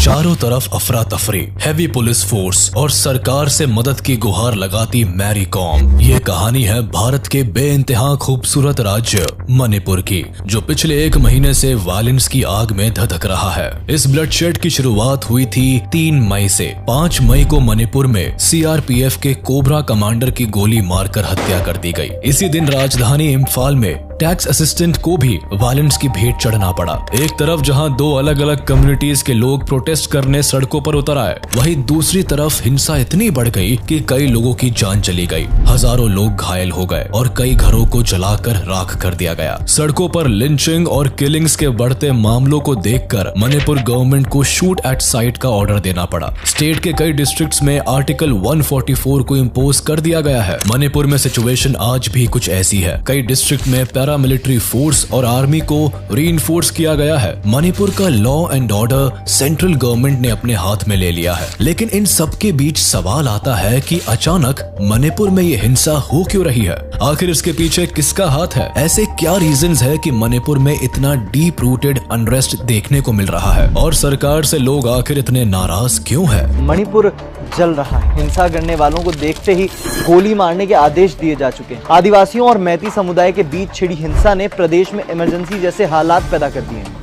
चारों तरफ अफरा तफरी, हैवी पुलिस फोर्स और सरकार से मदद की गुहार लगाती मैरी कॉम। ये कहानी है भारत के बेइंतहा खूबसूरत राज्य मणिपुर की, जो पिछले 1 महीने से वायलेंस की आग में धधक रहा है। इस ब्लडशेड की शुरुआत हुई थी 3 मई से। 5 मई को मणिपुर में सीआरपीएफ के कोबरा कमांडर की गोली मारकर हत्या कर दी गई। इसी दिन राजधानी इम्फाल में टैक्स असिस्टेंट को भी वायलेंस की भेंट चढ़ना पड़ा। एक तरफ जहां 2 अलग अलग कम्युनिटीज के लोग प्रोटेस्ट करने सड़कों पर उतर आए, वहीं दूसरी तरफ हिंसा इतनी बढ़ गई कि कई लोगों की जान चली गई, हजारों लोग घायल हो गए और कई घरों को जलाकर राख कर दिया गया। सड़कों पर लिंचिंग और किलिंग्स के बढ़ते मामलों को देखकर मणिपुर गवर्नमेंट को शूट एट साइट का ऑर्डर देना पड़ा। स्टेट के कई डिस्ट्रिक्ट्स में आर्टिकल 144 को इम्पोज कर दिया गया है। मणिपुर में सिचुएशन आज भी कुछ ऐसी है। कई डिस्ट्रिक्ट में पैरामिलिट्री फोर्स और आर्मी को रीइंफोर्स किया गया है। मणिपुर का law and order central government ने अपने हाथ में ले लिया है। लेकिन इन सब के बीच सवाल आता है कि अचानक मणिपुर में ये हिंसा हो क्यों रही है? आखिर इसके पीछे किसका हाथ है? ऐसे क्या रीजंस है कि मणिपुर में इतना डीप रूटेड अनरेस्ट देखने को मिल रहा है? और सरकार से लोग आखिर इतने नाराज क्यों है? मणिपुर जल रहा है। हिंसा करने वालों को देखते ही गोली मारने के आदेश दिए जा चुके हैं। आदिवासियों और मैती समुदाय के बीच छिड़ी हिंसा ने प्रदेश में इमरजेंसी जैसे हालात पैदा कर दिए हैं।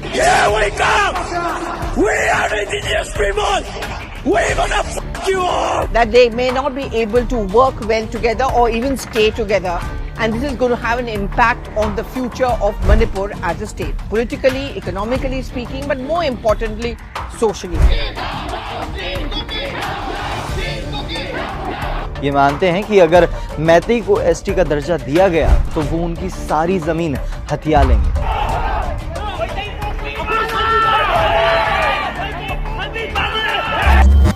That they may not be able to work well together or even stay together, and this is going to have an impact on the future of Manipur as a state, politically, economically speaking, but more importantly, socially. ये मानते हैं कि अगर मैती को ST का दर्जा दिया गया तो वो उनकी सारी जमीन हथिया लेंगे।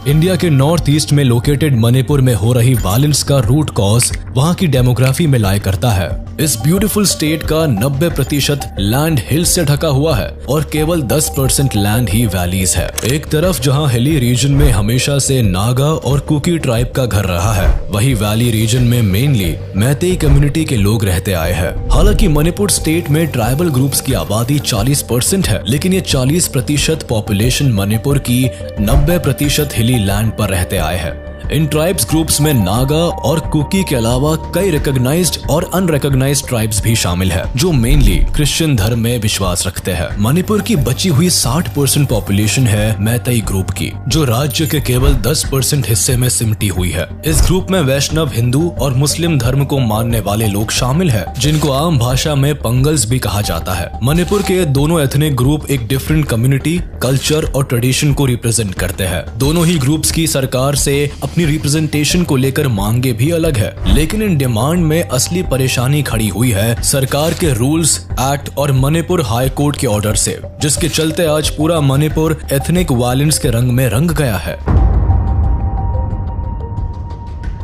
इंडिया के नॉर्थ ईस्ट में लोकेटेड मणिपुर में हो रही वायलेंस का रूट कॉज वहाँ की डेमोग्राफी में लाई करता है। इस ब्यूटीफुल स्टेट का 90% लैंड हिल्स से ढका हुआ है और केवल 10% लैंड ही वैलीज है। एक तरफ जहाँ हिली रीजन में हमेशा से नागा और कुकी ट्राइब का घर रहा है, वही वैली रीजन में मेनली मैतेई कम्युनिटी के लोग रहते आए हैं। हालांकि मणिपुर स्टेट में ट्राइबल ग्रुप्स की आबादी 40% है, लेकिन ये 40% पॉपुलेशन मणिपुर की 90% हिली लैंड पर रहते आए हैं। इन ट्राइब्स ग्रुप्स में नागा और कुकी के अलावा कई रिकॉग्नाइज्ड और अनरिकॉग्नाइज्ड ट्राइब्स भी शामिल है, जो मेनली क्रिश्चियन धर्म में विश्वास रखते हैं। मणिपुर की बची हुई 60% पॉपुलेशन है मैतेई ग्रुप की, जो राज्य के केवल 10% हिस्से में सिमटी हुई है। इस ग्रुप में वैष्णव, हिंदू और मुस्लिम धर्म को मानने वाले लोग शामिल है, जिनको आम भाषा में पंगल्स भी कहा जाता है। मणिपुर के दोनों एथनिक ग्रुप एक डिफरेंट कम्युनिटी, कल्चर और ट्रेडिशन को रिप्रेजेंट करते हैं। दोनों ही ग्रुप्स की सरकार से अपनी रिप्रेजेंटेशन को लेकर मांगे भी अलग है, लेकिन इन डिमांड में असली परेशानी खड़ी हुई है सरकार के रूल्स, एक्ट और मणिपुर हाई कोर्ट के ऑर्डर से, जिसके चलते आज पूरा मणिपुर एथनिक वायलेंस के रंग में रंग गया है।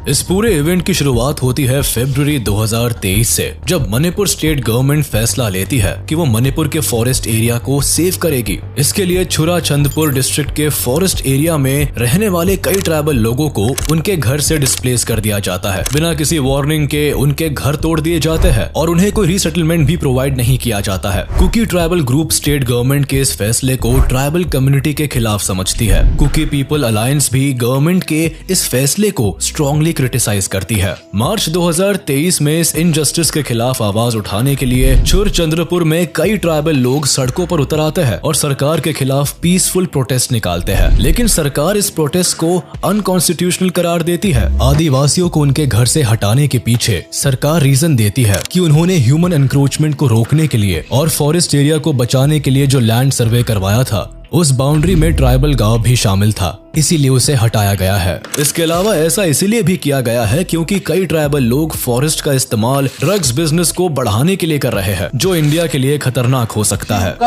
इस पूरे इवेंट की शुरुआत होती है फरवरी 2023 से, जब मणिपुर स्टेट गवर्नमेंट फैसला लेती है कि वो मणिपुर के फॉरेस्ट एरिया को सेव करेगी। इसके लिए छुरा चंदपुर डिस्ट्रिक्ट के फॉरेस्ट एरिया में रहने वाले कई ट्राइबल लोगों को उनके घर से डिस्प्लेस कर दिया जाता है। बिना किसी वार्निंग के उनके घर तोड़ दिए जाते हैं और उन्हें कोई रीसेटलमेंट भी प्रोवाइड नहीं किया जाता है। Kuki tribal group state government के इस फैसले को ट्राइबल कम्युनिटी के खिलाफ समझती है। कुकी पीपल अलायंस भी गवर्नमेंट के इस फैसले को स्ट्रांगली क्रिटिसाइज करती है। मार्च 2023 में इस इनजस्टिस के खिलाफ आवाज उठाने के लिए छुर चंद्रपुर में कई ट्राइबल लोग सड़कों पर उतर आते हैं और सरकार के खिलाफ पीसफुल प्रोटेस्ट निकालते हैं, लेकिन सरकार इस प्रोटेस्ट को अनकॉन्स्टिट्यूशनल करार देती है। आदिवासियों को उनके घर से हटाने के पीछे सरकार रीजन देती है कि उन्होंने ह्यूमन एनक्रोचमेंट को रोकने के लिए और फॉरेस्ट एरिया को बचाने के लिए जो लैंड सर्वे करवाया था, उस बाउंड्री में ट्राइबल गांव भी शामिल था, इसीलिए उसे हटाया गया है। इसके अलावा ऐसा इसीलिए भी किया गया है क्योंकि कई ट्राइबल लोग फॉरेस्ट का इस्तेमाल ड्रग्स बिजनेस को बढ़ाने के लिए कर रहे हैं, जो इंडिया के लिए खतरनाक हो सकता है।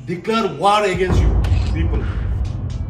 Declare war against you, people.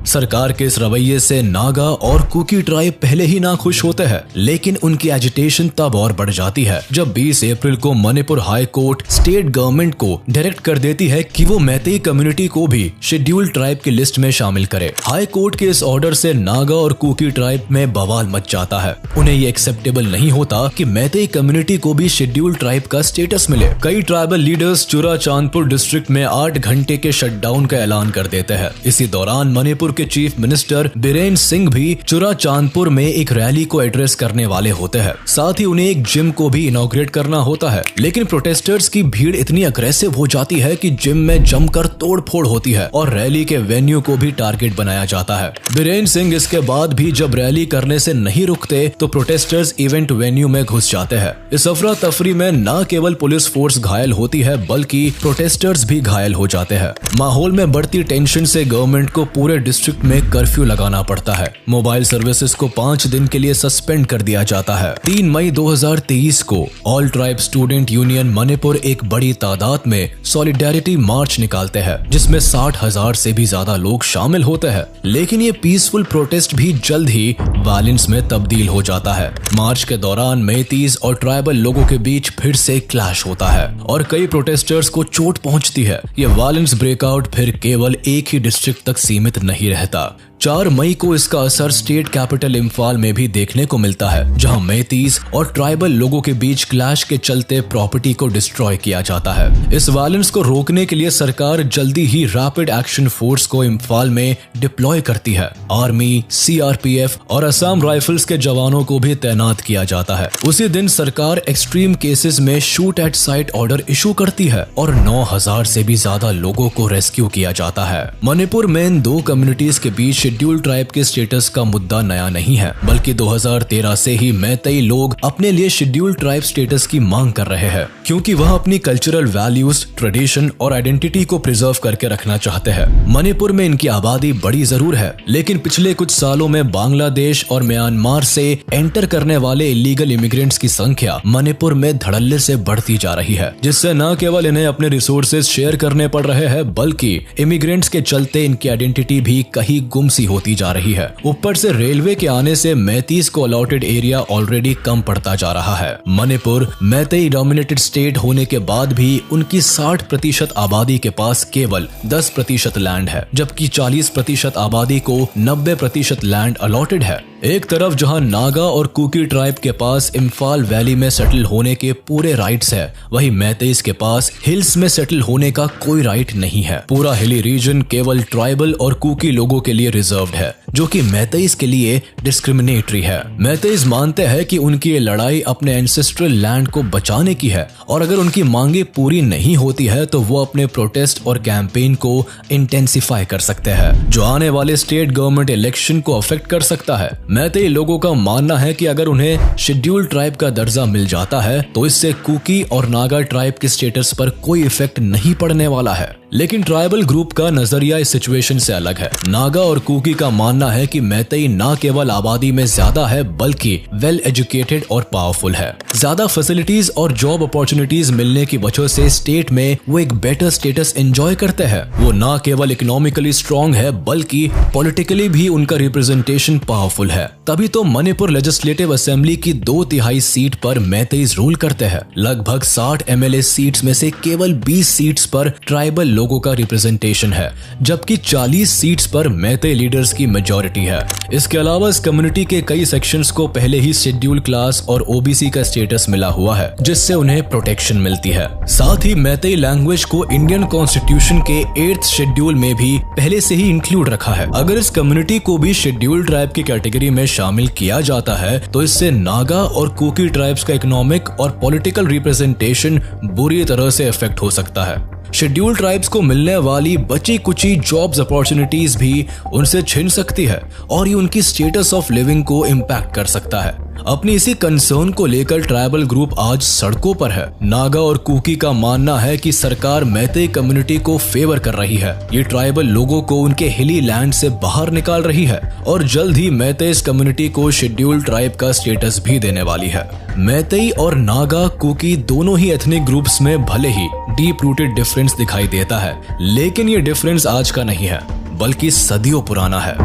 सरकार के इस रवैये से नागा और कुकी ट्राइब पहले ही ना खुश होते हैं, लेकिन उनकी एजिटेशन तब और बढ़ जाती है जब 20 अप्रैल को Manipur high court state government को डायरेक्ट कर देती है कि वो मैतेई कम्युनिटी को भी शेड्यूल्ड ट्राइब की लिस्ट में शामिल करे। हाई कोर्ट के इस ऑर्डर से नागा और कुकी ट्राइब में बवाल मच जाता है। उन्हें ये एक्सेप्टेबल नहीं होता कि मैतेई कम्युनिटी को भी शेड्यूल्ड ट्राइब का स्टेटस मिले। कई ट्राइबल लीडर्स चुराचांदपुर डिस्ट्रिक्ट में 8 घंटे के शटडाउन का ऐलान कर देते हैं। इसी दौरान मणिपुर के चीफ मिनिस्टर बीरेन सिंह भी चुराचांदपुर में एक रैली को एड्रेस करने वाले होते हैं। साथ ही उन्हें एक जिम को भी इनॉग्रेट करना होता है, लेकिन प्रोटेस्टर्स की भीड़ इतनी अग्रेसिव हो जाती है कि जिम में जमकर तोड़फोड़ होती है और रैली के वेन्यू को भी टारगेट बनाया जाता है। बीरेन सिंह इसके बाद भी जब रैली करने से नहीं रुकते तो प्रोटेस्टर्स इवेंट वेन्यू में घुस जाते हैं। इस अफरा तफरी में न केवल पुलिस फोर्स घायल होती है बल्कि प्रोटेस्टर्स भी घायल हो जाते हैं। माहौल में बढ़ती टेंशन से गवर्नमेंट को पूरे डिस्ट्रिक्ट में कर्फ्यू लगाना पड़ता है। मोबाइल सर्विसेज को 5 दिन के लिए सस्पेंड कर दिया जाता है। 3 मई 2023 को all tribe student union Manipur एक बड़ी तादाद में सॉलिडेरिटी मार्च निकालते हैं, जिसमें 60,000 से भी ज्यादा लोग शामिल होते हैं। लेकिन ये पीसफुल प्रोटेस्ट भी जल्द ही वायलेंस में तब्दील हो जाता है। मार्च के दौरान मेतीज और ट्राइबल लोगों के बीच फिर से क्लैश होता है और कई प्रोटेस्टर्स को चोट पहुंचती है। ये वायलेंस ब्रेकआउट फिर केवल एक ही डिस्ट्रिक्ट तक सीमित नहीं रहता। 4 मई को इसका असर स्टेट कैपिटल इम्फाल में भी देखने को मिलता है, जहां मेतीज और ट्राइबल लोगों के बीच क्लैश के चलते प्रॉपर्टी को डिस्ट्रॉय किया जाता है। इस वायलेंस को रोकने के लिए सरकार जल्दी ही रैपिड एक्शन फोर्स को इम्फाल में डिप्लॉय करती है। आर्मी, CRPF और असम राइफल्स के जवानों को भी तैनात किया जाता है। उसी दिन सरकार एक्सट्रीम केसेस में shoot at site order issue करती है और 9,000 से भी ज्यादा लोगों को रेस्क्यू किया जाता है। मणिपुर में इन 2 कम्युनिटीज के बीच शेड्यूल्ड ट्राइब के स्टेटस का मुद्दा नया नहीं है, बल्कि 2013 से ही मैतेई लोग अपने लिए शेड्यूल्ड ट्राइब स्टेटस की मांग कर रहे हैं, क्योंकि वह अपनी कल्चरल वैल्यूज, ट्रेडिशन और आइडेंटिटी को प्रिजर्व करके रखना चाहते हैं। मणिपुर में इनकी आबादी बड़ी जरूर है, लेकिन पिछले कुछ सालों में बांग्लादेश और म्यांमार से एंटर करने वाले इलीगल इमिग्रेंट्स की संख्या मणिपुर में धड़ल्ले से बढ़ती जा रही है, जिससे न केवल इन्हें अपने रिसोर्सेज शेयर करने पड़ रहे हैं, बल्कि इमिग्रेंट्स के चलते इनकी आइडेंटिटी भी कहीं गुमसी होती जा रही है। ऊपर से रेलवे के आने से मैतीज को अलॉटेड एरिया ऑलरेडी कम पड़ता जा रहा है। मणिपुर मैतेई डोमिनेटेड स्टेट होने के बाद भी उनकी 60% आबादी के पास केवल 10% लैंड है, जबकि 40% आबादी को 90% लैंड अलॉटेड है। एक तरफ जहां नागा और कुकी ट्राइब के पास इम्फाल वैली में सेटल होने के पूरे राइट्स है, वहीं मैतेईज के पास हिल्स में सेटल होने का कोई राइट नहीं है। पूरा हिली रीजन केवल ट्राइबल और कुकी लोगों के लिए रिजर्व्ड है, जो कि मैतेईज के लिए डिस्क्रिमिनेटरी है। मैतेईज मानते हैं कि उनकी ये लड़ाई अपने एंसेस्ट्रल लैंड को बचाने की है और अगर उनकी मांगे पूरी नहीं होती है तो वो अपने प्रोटेस्ट और कैंपेन को इंटेंसिफाई कर सकते हैं, जो आने वाले स्टेट गवर्नमेंट इलेक्शन को अफेक्ट कर सकता है। मैतेई लोगों का मानना है कि अगर उन्हें शेड्यूल्ड ट्राइब का दर्जा मिल जाता है तो इससे कुकी और नागा ट्राइब के स्टेटस पर कोई इफेक्ट नहीं पड़ने वाला है। लेकिन ट्राइबल ग्रुप का नजरिया इस सिचुएशन से अलग है। नागा और कुकी का मानना है कि मैतेई ना केवल आबादी में ज्यादा है बल्कि वेल एजुकेटेड और पावरफुल है। ज्यादा फैसिलिटीज और जॉब अपॉर्चुनिटीज मिलने की वजह से स्टेट में वो एक बेटर स्टेटस एंजॉय करते हैं। वो ना केवल इकोनॉमिकली स्ट्रॉन्ग है बल्कि पॉलिटिकली भी उनका रिप्रेजेंटेशन पावरफुल है। तभी तो मणिपुर लेजिस्लेटिव असेंबली की 2/3 सीट पर मैतेईज रूल करते हैं। लगभग 60 MLA सीट्स में से केवल 20 सीट्स पर ट्राइबल लोगों का रिप्रेजेंटेशन है, जबकि 40 सीट्स पर मैतेई लीडर्स की मेजॉरिटी है। इसके अलावा इस कम्युनिटी के कई सेक्शंस को पहले ही शेड्यूल्ड क्लास और OBC का स्टेटस मिला हुआ है, जिससे उन्हें प्रोटेक्शन मिलती है। साथ ही मैतेई लैंग्वेज को इंडियन कॉन्स्टिट्यूशन के 8th शेड्यूल में भी पहले से ही इंक्लूड रखा है। अगर इस कम्युनिटी को भी शेड्यूल्ड ट्राइब की कैटेगरी में शामिल किया जाता है तो इससे नागा और कुकी ट्राइब्स का इकोनॉमिक और पॉलिटिकल रिप्रेजेंटेशन बुरी तरह से इफेक्ट हो सकता है। शेड्यूल्ड ट्राइब्स को मिलने वाली बची कुची जॉब्स अपॉर्चुनिटीज भी उनसे छिन सकती है और ये उनकी स्टेटस ऑफ लिविंग को इम्पैक्ट कर सकता है। अपनी इसी कंसर्न को लेकर ट्राइबल ग्रुप आज सड़कों पर है। नागा और कुकी का मानना है कि सरकार मैतेई कम्युनिटी को फेवर कर रही है। ये ट्राइबल लोगों को उनके हिली लैंड से बाहर निकाल रही है और जल्द ही मैतेई कम्युनिटी को शेड्यूल्ड ट्राइब का स्टेटस भी देने वाली है। मैतेई और नागा कुकी दोनों ही एथनिक ग्रुप्स में भले ही डीप रूटेड डिफरेंस दिखाई देता है, लेकिन ये डिफरेंस आज का नहीं है बल्कि सदियों पुराना है।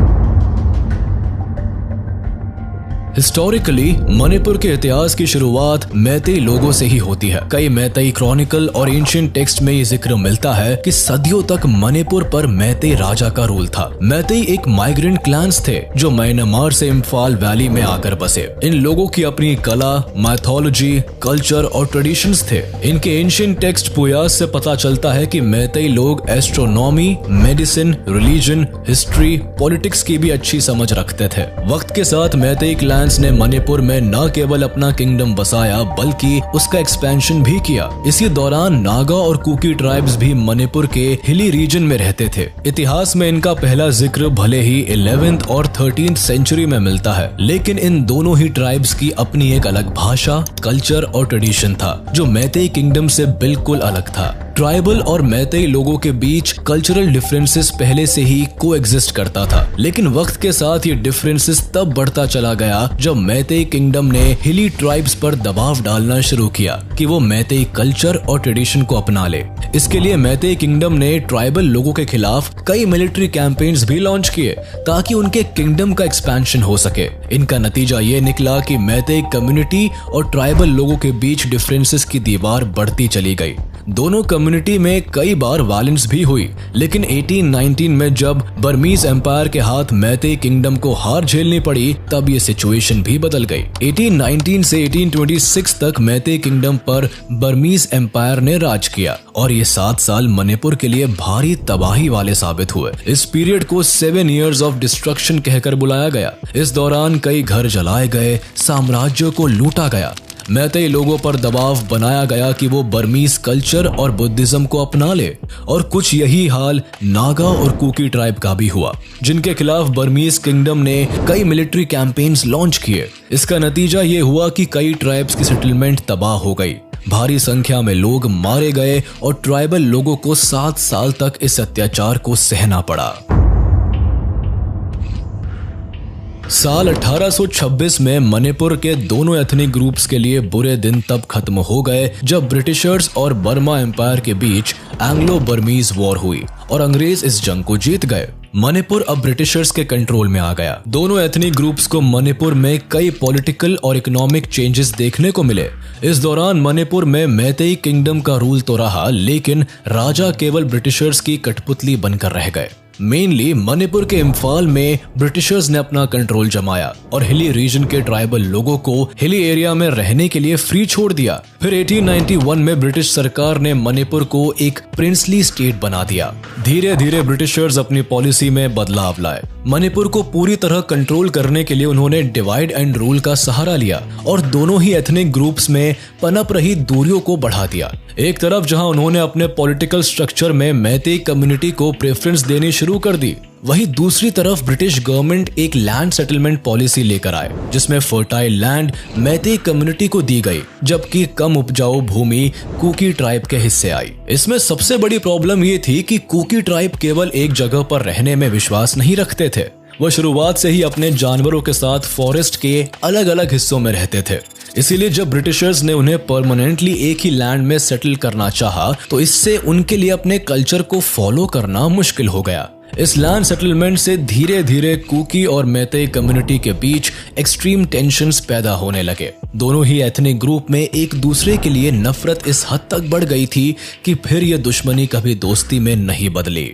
हिस्टोरिकली मणिपुर के इतिहास की शुरुआत मैतेई लोगों से ही होती है। कई मैतेई क्रॉनिकल और एंशिएंट टेक्स्ट में ये जिक्र मिलता है कि सदियों तक मणिपुर पर मैतेई राजा का रूल था। मैतेई एक माइग्रेंट क्लैंस थे जो म्यांमार से इम्फाल वैली में आकर बसे। इन लोगों की अपनी कला, माइथोलॉजी, कल्चर और ट्रेडिशंस थे। इनके एंशिएंट टेक्स्ट पुयास से पता चलता है कि मैतेई लोग astronomy, medicine, religion, history, politics की भी अच्छी समझ रखते थे। वक्त के साथ मैतेई ने मणिपुर में न केवल अपना किंगडम बसाया बल्कि उसका एक्सपेंशन भी किया। इसी दौरान नागा और कुकी ट्राइब्स भी मणिपुर के हिली रीजन में रहते थे। इतिहास में इनका पहला जिक्र भले ही 11th और 13th सेंचुरी में मिलता है, लेकिन इन दोनों ही ट्राइब्स की अपनी एक अलग भाषा, कल्चर और ट्रेडिशन था जो मैतेई किंगडम से बिल्कुल अलग था। ट्राइबल और मैतेई लोगों के बीच कल्चरल डिफरेंसेस पहले से ही कोएग्जिस्ट करता था, लेकिन वक्त के साथ ये डिफरेंसेस तब बढ़ता चला गया जब मैतेई किंगडम ने हिली ट्राइब्स पर दबाव डालना शुरू किया कि वो मैतेई कल्चर और ट्रेडिशन को अपना ले। इसके लिए मैतेई किंगडम ने ट्राइबल लोगों के खिलाफ कई मिलिट्री कैंपेन्स भी लॉन्च किए ताकि उनके किंगडम का एक्सपेंशन हो सके। इनका नतीजा ये निकला कि मैतेई कम्युनिटी और ट्राइबल लोगों के बीच डिफरेंसेस की दीवार बढ़ती चली गई। दोनों कम्युनिटी में कई बार वायलेंस भी हुई, लेकिन 1819 में जब बर्मीज एम्पायर के हाथ मैतेई किंगडम को हार झेलनी पड़ी तब ये सिचुएशन भी बदल गई। 1819 से 1826 तक मैतेई किंगडम पर बर्मीज एम्पायर ने राज किया और ये 7 साल मणिपुर के लिए भारी तबाही वाले साबित हुए। इस पीरियड को 7 years ऑफ डिस्ट्रक्शन कहकर बुलाया गया। इस दौरान कई घर जलाए गए, साम्राज्य को लूटा गया। मैतेई लोगों पर दबाव बनाया गया कि वो बर्मीज कल्चर और बुद्धिज्म को अपना ले, और कुछ यही हाल नागा और कुकी ट्राइब का भी हुआ, जिनके खिलाफ बर्मीज किंगडम ने कई मिलिट्री कैंपेन्स लॉन्च किए। इसका नतीजा ये हुआ कि कई ट्राइब्स की सेटलमेंट तबाह हो गई, भारी संख्या में लोग मारे गए और ट्राइबल लोगों को 7 साल तक इस अत्याचार को सहना पड़ा। साल 1826 में मणिपुर के दोनों एथनिक ग्रुप्स के लिए बुरे दिन तब खत्म हो गए जब ब्रिटिशर्स और बर्मा एम्पायर के बीच एंग्लो बर्मीज वॉर हुई और अंग्रेज इस जंग को जीत गए। मणिपुर अब ब्रिटिशर्स के कंट्रोल में आ गया। दोनों एथनिक ग्रुप्स को मणिपुर में कई पॉलिटिकल और इकोनॉमिक चेंजेस देखने को मिले। इस दौरान मणिपुर में मैतेई किंगडम का रूल तो रहा, लेकिन राजा केवल ब्रिटिशर्स की कठपुतली बनकर रह गए। मेनली मणिपुर के इम्फाल में ब्रिटिशर्स ने अपना कंट्रोल जमाया और हिली रीजन के ट्राइबल लोगों को हिली एरिया में रहने के लिए फ्री छोड़ दिया। फिर 1891 में ब्रिटिश सरकार ने मणिपुर को एक प्रिंसली स्टेट बना दिया। धीरे धीरे ब्रिटिशर्स अपनी पॉलिसी में बदलाव लाए। मणिपुर को पूरी तरह कंट्रोल करने के लिए उन्होंने डिवाइड एंड रूल का सहारा लिया और दोनों ही एथनिक ग्रुप्स में पनप रही दूरियों को बढ़ा दिया। एक तरफ जहां उन्होंने अपने पॉलिटिकल स्ट्रक्चर में मैतेई कम्युनिटी को प्रेफरेंस देनी शुरू कर दी, वहीं दूसरी तरफ ब्रिटिश गवर्नमेंट एक लैंड सेटलमेंट पॉलिसी लेकर आए जिसमें फर्टाइल लैंड मैतेई कम्युनिटी को दी गई, जबकि कम उपजाऊ भूमि कुकी ट्राइब के हिस्से आई। इसमें सबसे बड़ी प्रॉब्लम ये थी कि कुकी ट्राइब केवल एक जगह पर रहने में विश्वास नहीं रखते थे। वह शुरुआत से ही अपने जानवरों के साथ फॉरेस्ट के अलग अलग हिस्सों में रहते थे। इसीलिए जब ब्रिटिशर्स ने उन्हें परमानेंटली एक ही लैंड में सेटल करना चाहा तो इससे उनके लिए अपने कल्चर को फॉलो करना मुश्किल हो गया। इस लैंड सेटलमेंट से धीरे धीरे कुकी और मैतेई कम्युनिटी के बीच एक्सट्रीम टेंशन्स पैदा होने लगे। दोनों ही एथनिक ग्रुप में एक दूसरे के लिए नफरत इस हद तक बढ़ गई थी कि फिर यह दुश्मनी कभी दोस्ती में नहीं बदली।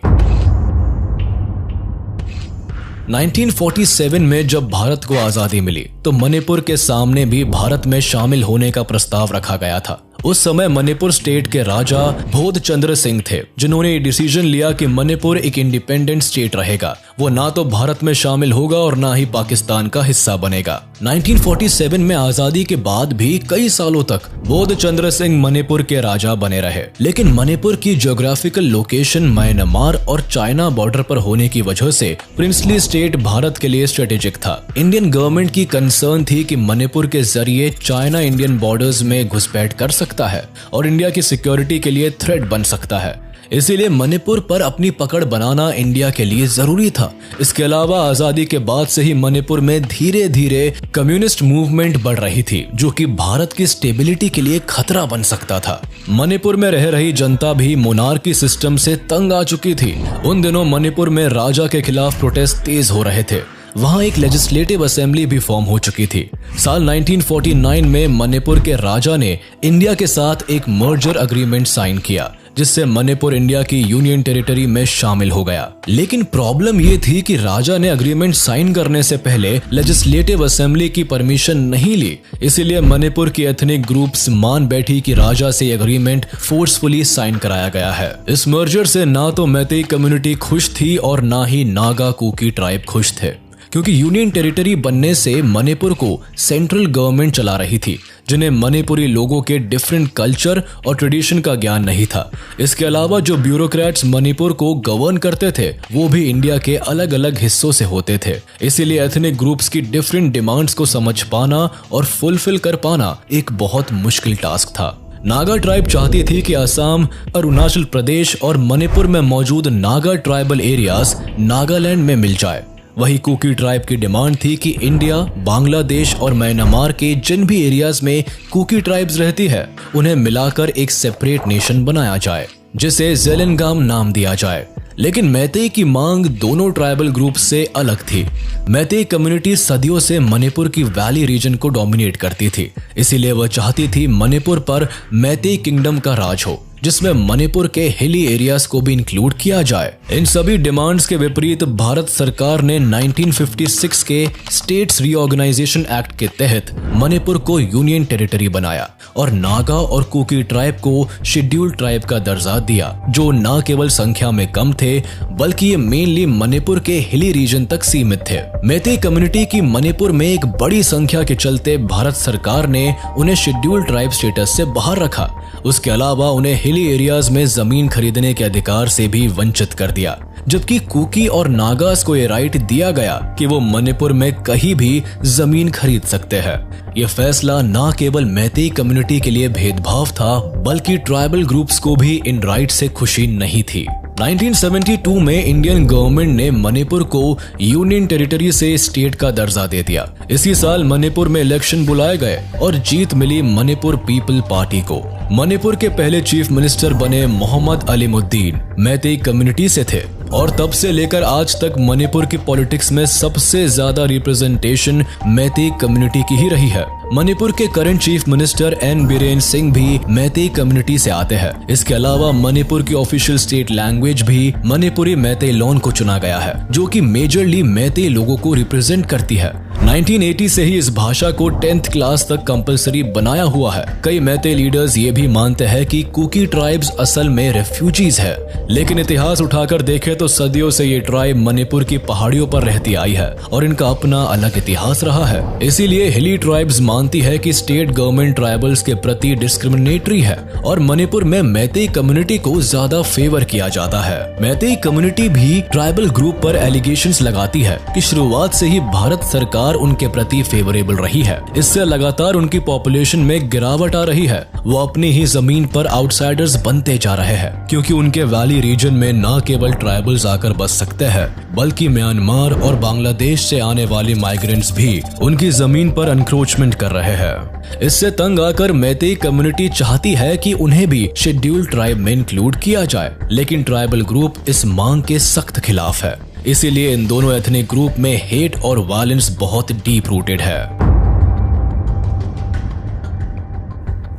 1947 में जब भारत को आजादी मिली तो मणिपुर के सामने भी भारत में शामिल होने का प्रस्ताव रखा गया था। उस समय मणिपुर स्टेट के राजा बोध चंद्र सिंह थे जिन्होंने ये डिसीजन लिया कि मणिपुर एक इंडिपेंडेंट स्टेट रहेगा। वो ना तो भारत में शामिल होगा और ना ही पाकिस्तान का हिस्सा बनेगा। 1947 में आजादी के बाद भी कई सालों तक बोध चंद्र सिंह मणिपुर के राजा बने रहे, लेकिन मणिपुर की ज्योग्राफिकल लोकेशन म्यांमार और चाइना बॉर्डर पर होने की वजह से प्रिंसली स्टेट भारत के लिए स्ट्रेटेजिक था। इंडियन गवर्नमेंट की कंसर्न थी कि मणिपुर के जरिए चाइना इंडियन बॉर्डर्स में घुसपैठ कर सकता है और इंडिया की सिक्योरिटी के लिए थ्रेट बन सकता है। इसीलिए मणिपुर पर अपनी पकड़ बनाना इंडिया के लिए जरूरी था। इसके अलावा आजादी के बाद से ही मणिपुर में धीरे धीरे कम्युनिस्ट मूवमेंट बढ़ रही थी, जो कि भारत की स्टेबिलिटी के लिए खतरा बन सकता था। मणिपुर में रह रही जनता भी मोनार्की सिस्टम से तंग आ चुकी थी। उन दिनों मणिपुर में राजा के खिलाफ प्रोटेस्ट तेज हो रहे थे। वहां एक लेजिस्लेटिव असेंबली भी फॉर्म हो चुकी थी। साल 1949 में मणिपुर के राजा ने इंडिया के साथ एक मर्जर अग्रीमेंट साइन किया, जिससे मणिपुर इंडिया की यूनियन टेरिटरी में शामिल हो गया। लेकिन प्रॉब्लम ये थी कि राजा ने अग्रीमेंट साइन करने से पहले लेजिस्लेटिव असेंबली की परमिशन नहीं ली। इसीलिए मणिपुर की एथनिक ग्रुप्स मान बैठी कि राजा से एग्रीमेंट फोर्सफुली साइन कराया गया है। इस मर्जर से ना तो मैतेई कम्युनिटी खुश थी और ना ही नागा कुकी ट्राइब खुश थे, क्योंकि यूनियन टेरिटरी बनने से मणिपुर को सेंट्रल गवर्नमेंट चला रही थी, जिन्हें मणिपुरी लोगों के डिफरेंट कल्चर और ट्रेडिशन का ज्ञान नहीं था। इसके अलावा जो ब्यूरोक्रेट्स मणिपुर को गवर्न करते थे वो भी इंडिया के अलग अलग हिस्सों से होते थे। इसीलिए एथनिक ग्रुप्स की डिफरेंट डिमांड्स को समझ पाना और फुलफिल कर पाना एक बहुत मुश्किल टास्क था। नागा ट्राइब चाहती थी कि असम, अरुणाचल प्रदेश और मणिपुर में मौजूद नागा ट्राइबल एरियाज नागालैंड में मिल जाए। वही कुकी ट्राइब की डिमांड थी कि इंडिया, बांग्लादेश और म्यांमार के जिन भी एरियाज में कुकी ट्राइब्स रहती है उन्हें मिलाकर एक सेपरेट नेशन बनाया जाए, जिसे ज़ेलेंगाम नाम दिया जाए। लेकिन मैतेई की मांग दोनों ट्राइबल ग्रुप से अलग थी। मैतेई कम्युनिटी सदियों से मणिपुर की वैली रीजन को डोमिनेट करती थी, इसीलिए वह चाहती थी मणिपुर पर मैतेई किंगडम का राज हो, जिसमें मणिपुर के हिली एरियाज को भी इंक्लूड किया जाए। इन सभी डिमांड्स के विपरीत भारत सरकार ने 1956 के स्टेट्स रीऑर्गेनाइजेशन एक्ट के तहत मणिपुर को यूनियन टेरिटरी बनाया और नागा और कुकी ट्राइब को शेड्यूल्ड ट्राइब का दर्जा दिया, जो न केवल संख्या में कम थे बल्कि ये मेनली मणिपुर के हिली रीजन तक सीमित थे। मैतेई कम्युनिटी की मणिपुर में एक बड़ी संख्या के चलते भारत सरकार ने उन्हें शेड्यूल्ड ट्राइब स्टेटस से बाहर रखा। उसके अलावा उन्हें हिली एरियाज में जमीन खरीदने के अधिकार से भी वंचित कर दिया, जबकि कुकी और नागास को ये राइट दिया गया कि वो मणिपुर में कहीं भी जमीन खरीद सकते हैं। ये फैसला न केवल मैतेई कम्युनिटी के लिए भेदभाव था बल्कि ट्राइबल ग्रुप्स को भी इन राइट से खुशी नहीं थी। 1972 में इंडियन गवर्नमेंट ने मणिपुर को यूनियन टेरिटरी से स्टेट का दर्जा दे दिया। इसी साल मणिपुर में इलेक्शन बुलाए गए और जीत मिली मणिपुर पीपल पार्टी को। मणिपुर के पहले चीफ मिनिस्टर बने मोहम्मद अलीमुद्दीन मैतेई कम्युनिटी से थे और तब से लेकर आज तक मणिपुर की पॉलिटिक्स में सबसे ज्यादा रिप्रेजेंटेशन मैतेई कम्युनिटी की ही रही है। मणिपुर के current chief minister N Biren Singh भी मैतेई कम्युनिटी से आते हैं। इसके अलावा मणिपुर की ऑफिशियल स्टेट लैंग्वेज भी मणिपुरी मैतेई लॉन को चुना गया है, जो कि मेजरली मैतेई लोगों को रिप्रेजेंट करती है। 1980 से ही इस भाषा को 10th क्लास तक कंपलसरी बनाया हुआ है। कई मैतेई लीडर्स ये भी मानते हैं कि कुकी ट्राइब्स असल में रेफ्यूजीज है, लेकिन इतिहास उठाकर देखें तो सदियों से ये ट्राइब मणिपुर की पहाड़ियों पर रहती आई है और इनका अपना अलग इतिहास रहा है। इसीलिए हिली ट्राइब्स मानती है कि स्टेट गवर्नमेंट ट्राइबल्स के प्रति डिस्क्रिमिनेटरी है और मणिपुर में मैतेई कम्युनिटी को ज्यादा फेवर किया जाता है। मैतेई कम्युनिटी भी ट्राइबल ग्रुप पर एलिगेशंस लगाती है कि शुरुआत से ही भारत सरकार उनके प्रति फेवरेबल रही है। इससे लगातार उनकी पॉपुलेशन में गिरावट आ रही है। वो अपनी ही जमीन पर आउटसाइडर्स बनते जा रहे हैं, क्योंकि उनके वैली रीजन में न केवल ट्राइबल्स आकर बस सकते हैं बल्कि म्यांमार और बांग्लादेश से आने वाले माइग्रेंट्स भी उनकी जमीन पर एनक्रोचमेंट कर रहे हैं। इससे तंग आकर मैतेई कम्युनिटी चाहती है कि उन्हें भी शेड्यूल्ड ट्राइब में इंक्लूड किया जाए, लेकिन ट्राइबल ग्रुप इस मांग के सख्त खिलाफ है। इसीलिए इन दोनों एथनिक ग्रुप में हेट और वायलेंस बहुत डीप रूटेड है।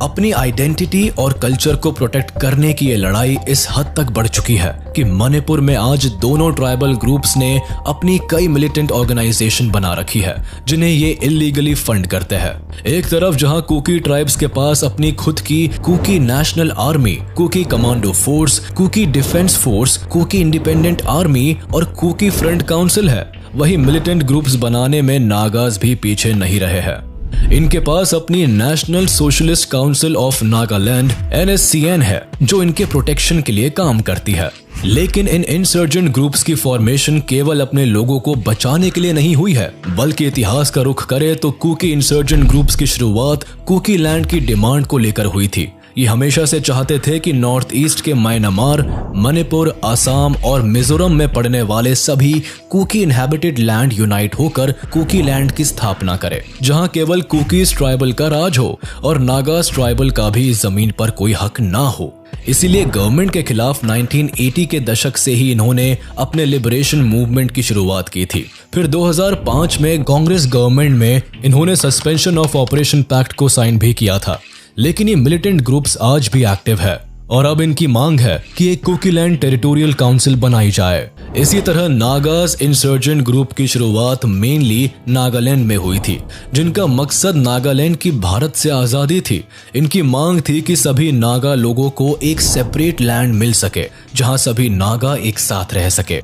अपनी आइडेंटिटी और कल्चर को प्रोटेक्ट करने की ये लड़ाई इस हद तक बढ़ चुकी है कि मणिपुर में आज दोनों ट्राइबल ग्रुप्स ने अपनी कई मिलिटेंट ऑर्गेनाइजेशन बना रखी है, जिन्हें ये इलीगली फंड करते हैं। एक तरफ जहां कुकी ट्राइब्स के पास अपनी खुद की Kuki national army, Kuki commando force, Kuki defence force, Kuki independent army और कुकी फ्रंट काउंसिल है, वही मिलिटेंट ग्रुप्स बनाने में नागाज भी पीछे नहीं रहे हैं। इनके पास अपनी national socialist council of Nagaland NSCN है, जो इनके प्रोटेक्शन के लिए काम करती है। लेकिन इन इंसर्जेंट ग्रुप्स की फॉर्मेशन केवल अपने लोगों को बचाने के लिए नहीं हुई है, बल्कि इतिहास का रुख करे तो कुकी इंसर्जेंट ग्रुप्स की शुरुआत कुकी लैंड की डिमांड को लेकर हुई थी। ये हमेशा से चाहते थे कि नॉर्थ ईस्ट के म्यांमार, मणिपुर, असम और मिजोरम में पड़ने वाले सभी कुकी इनहैबिटेड लैंड यूनाइट होकर कुकी लैंड की स्थापना करे, जहां केवल कुकीज ट्राइबल का राज हो और नागास ट्राइबल का भी जमीन पर कोई हक ना हो। इसीलिए गवर्नमेंट के खिलाफ 1980 के दशक से ही इन्होंने अपने लिबरेशन मूवमेंट की शुरुआत की थी। फिर 2005 में कांग्रेस गवर्नमेंट में इन्होंने सस्पेंशन ऑफ ऑपरेशन पैक्ट को साइन भी किया था, लेकिन ये मिलिटेंट ग्रुप्स आज भी एक्टिव है और अब इनकी मांग है कि एक कुकीलैंड टेरिटोरियल काउंसिल बनाई जाए। इसी तरह नागास इंसर्जेंट ग्रुप की शुरुआत मेनली नागालैंड में हुई थी, जिनका मकसद नागालैंड की भारत से आजादी थी। इनकी मांग थी कि सभी नागा लोगों को एक सेपरेट लैंड मिल सके, जहां सभी नागा एक साथ रह सके।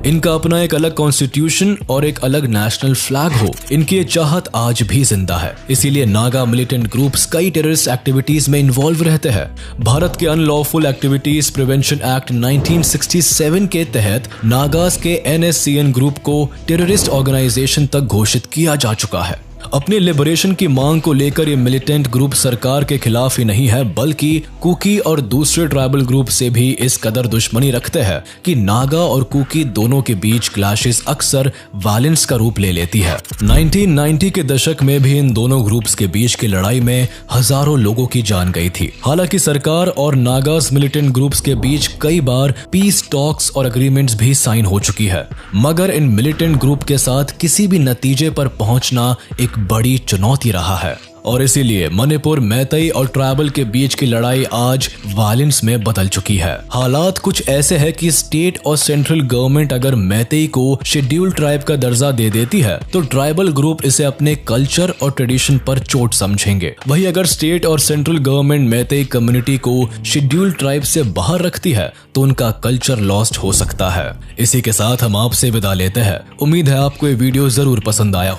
इनका अपना एक अलग कॉन्स्टिट्यूशन और एक अलग नेशनल फ्लैग हो, इनकी ये चाहत आज भी जिंदा है। इसीलिए नागा मिलिटेंट ग्रुप्स कई टेररिस्ट एक्टिविटीज में इन्वॉल्व रहते हैं। भारत के अनलॉफुल एक्टिविटीज प्रिवेंशन एक्ट 1967 के तहत नागास के NSCN ग्रुप को टेररिस्ट ऑर्गेनाइजेशन तक घोषित किया जा चुका है। अपने लिबरेशन की मांग को लेकर ये मिलिटेंट ग्रुप सरकार के खिलाफ ही नहीं है, बल्कि कुकी और दूसरे ट्राइबल ग्रुप से भी इस कदर दुश्मनी रखते हैं कि नागा और कुकी दोनों के बीच क्लैशेस अक्सर वायलेंस का रूप ले लेती है। 1990 के दशक में भी इन दोनों ग्रुप्स के बीच की लड़ाई में हजारों लोगों की जान गई थी। हालांकि सरकार और नागास मिलिटेंट ग्रुप्स के बीच कई बार पीस टॉक्स और एग्रीमेंट्स भी साइन हो चुकी है, मगर इन मिलिटेंट ग्रुप के साथ किसी भी नतीजे पर पहुंचना एक बड़ी चुनौती रहा है और इसीलिए मणिपुर, मैतेई और ट्राइबल के बीच की लड़ाई आज वायलेंस में बदल चुकी है। हालात कुछ ऐसे है कि स्टेट और सेंट्रल गवर्नमेंट अगर मैतेई को शेड्यूल्ड ट्राइब का दर्जा दे देती है तो ट्राइबल ग्रुप इसे अपने कल्चर और ट्रेडिशन पर चोट समझेंगे। वहीं अगर स्टेट और सेंट्रल गवर्नमेंट मैतेई कम्युनिटी को शेड्यूल्ड ट्राइब से बाहर रखती है तो उनका कल्चर लॉस्ट हो सकता है। इसी के साथ हम आपसे विदा लेते हैं। उम्मीद है आपको ये वीडियो जरूर पसंद आया